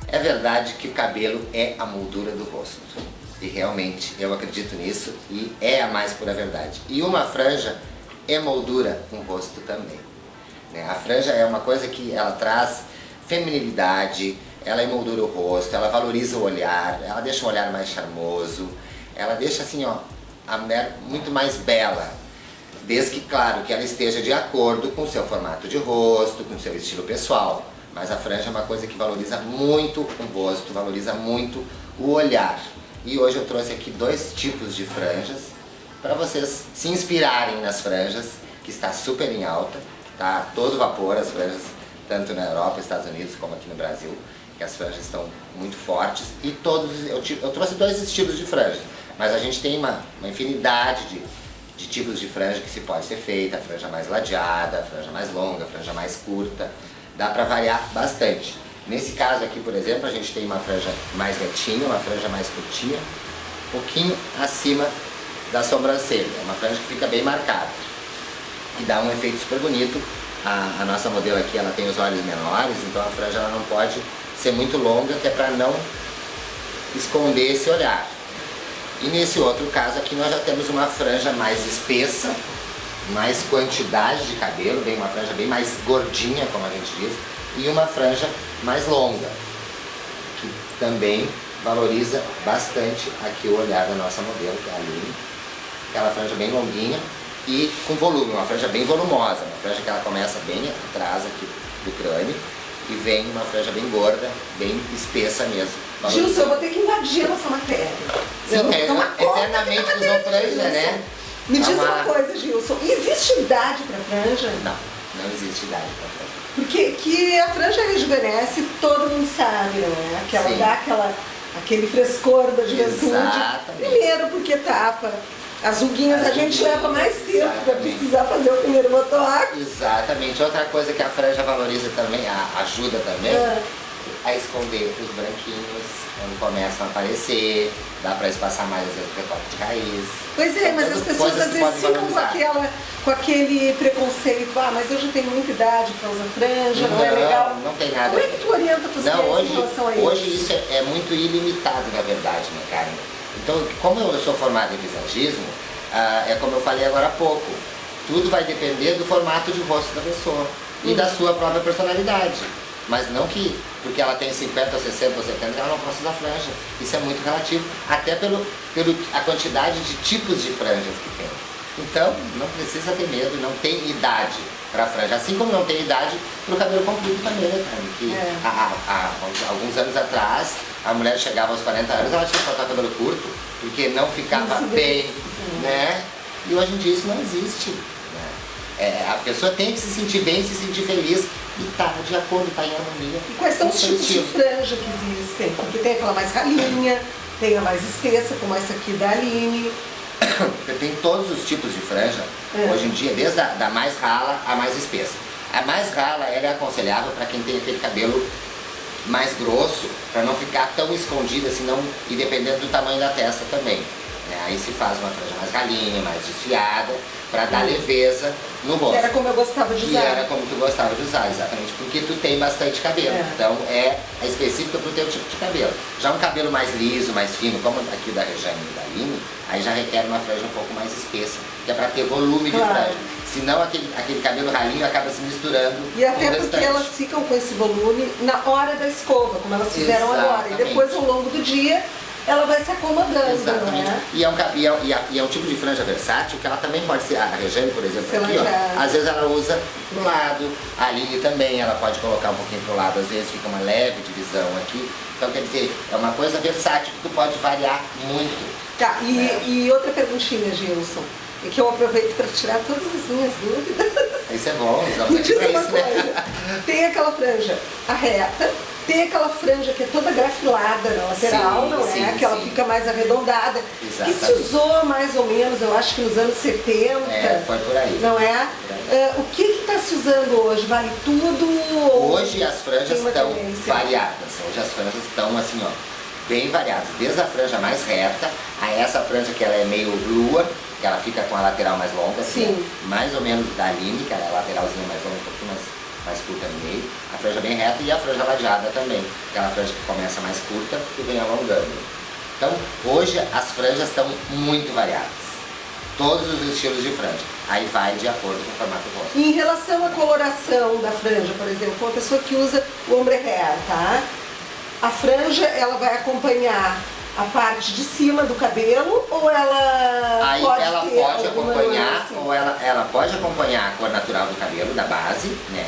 É verdade que o cabelo é a moldura do rosto. E realmente eu acredito nisso e é a mais pura verdade. E uma franja é moldura no rosto também, né? A franja é uma coisa que ela traz feminilidade, ela emoldura o rosto, ela valoriza o olhar, ela deixa um olhar mais charmoso, ela deixa assim, ó, a mulher muito mais bela. Desde que, claro, que ela esteja de acordo com o seu formato de rosto, com o seu estilo pessoal. Mas a franja é uma coisa que valoriza muito o rosto, valoriza muito o olhar. E hoje eu trouxe aqui 2 tipos de franjas para vocês se inspirarem nas franjas, que está super em alta, tá a todo vapor as franjas, tanto na Europa, Estados Unidos, como aqui no Brasil, que as franjas estão muito fortes. E todos, eu trouxe 2 estilos de franja, mas a gente tem uma infinidade de tipos de franja que se pode ser feita, a franja mais ladeada, a franja mais longa, a franja mais curta. Dá para variar bastante. Nesse caso aqui, por exemplo, a gente tem uma franja mais retinha, uma franja mais curtinha, um pouquinho acima da sobrancelha. É uma franja que fica bem marcada e dá um efeito super bonito. A nossa modelo aqui, ela tem os olhos menores, então a franja ela não pode ser muito longa, que é para não esconder esse olhar. E nesse outro caso aqui nós já temos uma franja mais espessa, mais quantidade de cabelo, uma franja bem mais gordinha, como a gente diz, e uma franja mais longa, que também valoriza bastante aqui o olhar da nossa modelo, que é a Aline. Aquela franja bem longuinha e com volume, uma franja bem volumosa, uma franja que ela começa bem atrás aqui do crânio e vem uma franja bem gorda, bem espessa mesmo. Gilson, eu vou ter que invadir a nossa matéria. Sim, eternamente usou franja, né? Me diz uma coisa, Gilson, existe idade para franja? Não existe idade para franja. Porque que a franja rejuvenesce, todo mundo sabe, né? Que ela dá aquele frescor da juventude. Exatamente. Primeiro porque tapa as ruguinhas, a gente leva mais tempo para precisar fazer o primeiro botox. Exatamente. Outra coisa que a franja valoriza também, ajuda também, a esconder os branquinhos, quando começam a aparecer, dá para espaçar mais às vezes o retoque de raiz. Pois é, mas as pessoas às vezes ficam com aquele preconceito, mas eu já tenho muita idade para usar franja, não é legal. Não tem nada. Como é que tu orienta os clientes em relação a isso? Hoje isso é muito ilimitado, na verdade, né, Karen? Então, como eu sou formado em visagismo, é como eu falei agora há pouco, tudo vai depender do formato de rosto da pessoa e da sua própria personalidade. Mas não que, porque ela tem 50, ou 60 ou 70, ela não possa usar franja. Isso é muito relativo, até pela quantidade de tipos de franjas que tem. Então, não precisa ter medo, não tem idade para franja. Assim como não tem idade para o cabelo comprido também, né, Karen? Que há alguns anos atrás, a mulher chegava aos 40 anos, ela tinha que cortar o cabelo curto, porque não ficava bem, né? E hoje em dia isso não existe. A pessoa tem que se sentir bem, se sentir feliz e tá de acordo, tá em harmonia. E quais são os tipos de franja que existem? Porque tem aquela mais ralinha, tem a mais espessa, como essa aqui da Aline. Tem todos os tipos de franja, hoje em dia, desde a mais rala à mais espessa. A mais rala ela é aconselhável para quem tem aquele cabelo mais grosso, para não ficar tão escondida, senão, e dependendo do tamanho da testa também. Aí se faz uma franja mais ralinha, mais desfiada, para dar leveza no rosto. Que era como eu gostava de usar. Que era como tu gostava de usar, exatamente, porque tu tem bastante cabelo. Então é específica para o teu tipo de cabelo. Já um cabelo mais liso, mais fino, como aqui da Rejane e da Aline, aí já requer uma franja um pouco mais espessa, que é para ter volume de franja. Senão aquele cabelo ralinho acaba se misturando. E até porque elas ficam com esse volume na hora da escova, como elas fizeram agora. E depois, ao longo do dia, ela vai se acomodando. Exatamente. Né? E é um tipo de franja versátil que ela também pode ser, a Rejane, por exemplo, aqui, ó, às vezes ela usa pro lado, a Aline também, ela pode colocar um pouquinho pro lado, às vezes fica uma leve divisão aqui. Então, quer dizer, é uma coisa versátil que tu pode variar muito. Tá, e outra perguntinha, Gilson, e que eu aproveito para tirar todas as minhas dúvidas. Isso é bom, estamos aqui pra isso, né? Tem aquela franja, a reta, Tem aquela franja que é toda grafilada na lateral, Sim, não é? sim, Que ela sim. fica mais arredondada. Exatamente. Que se usou mais ou menos, eu acho que nos anos 70. Foi por aí. Não é? Por aí. O que está se usando hoje? Vale tudo? Ou Hoje as franjas tem uma estão tendência? variadas. Hoje as franjas estão assim, ó, bem variadas. Desde a franja mais reta, a essa franja que ela é meio lua, que ela fica com a lateral mais longa, assim, Sim. mais ou menos da Aline, que ela é a lateralzinha mais longa, um pouquinho mais curta no meio. A franja bem reta e a franja ladeada também. Aquela franja que começa mais curta e vem alongando. Então, hoje as franjas estão muito variadas. Todos os estilos de franja. Aí vai de acordo com o formato do rosto. E em relação à coloração da franja, por exemplo, uma pessoa que usa o ombre hair, tá? A franja, ela vai acompanhar a parte de cima do cabelo ou ela Aí pode ela ter pode alguma acompanhar, nuance? ou ela pode acompanhar a cor natural do cabelo, da base, né,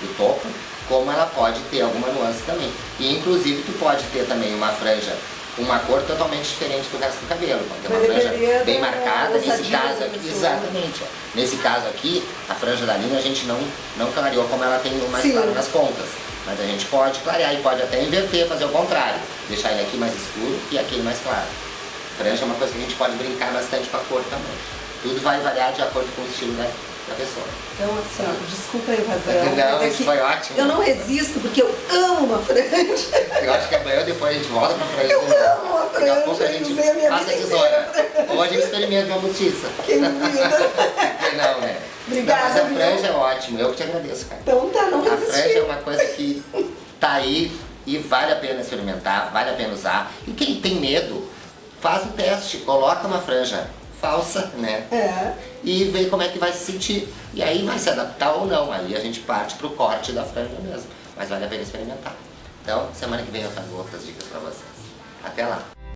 do topo, como ela pode ter alguma nuance também. E inclusive tu pode ter também uma franja com uma cor totalmente diferente do resto do cabelo. Pode ter uma Vai franja depender bem da marcada, nesse ousadia caso da aqui, pessoa. exatamente. Ó. Nesse caso aqui, a franja da linha a gente não clareou como ela tem mais Sim. claro nas pontas. Mas a gente pode clarear e pode até inverter, fazer o contrário. Deixar ele aqui mais escuro e aquele mais claro. Franja é uma coisa que a gente pode brincar bastante com a cor também. Tudo vai variar de acordo com o estilo da pessoa. Então, assim, ó, desculpa aí, Razão. Não, mas é isso que foi ótimo. Eu não resisto porque eu amo uma franja. Eu acho que amanhã depois a gente volta pra franja. Eu amo a Daqui a pouco a franja, gente usei a minha passa a vida tesoura. Ou a gente experimenta uma postiça. Quem duvida? Porque não, né? Obrigada, Não, mas a viu? franja é ótimo. Eu que te agradeço, cara. Então tá, não A franja é resisti. uma coisa que tá aí e vale a pena experimentar, vale a pena usar. E quem tem medo, faz o teste, coloca uma franja falsa, né? É. E vê como é que vai se sentir. E aí vai se adaptar ou não. Aí a gente parte pro corte da franja mesmo. Mas vale a pena experimentar. Então, semana que vem eu trago outras dicas pra vocês. Até lá!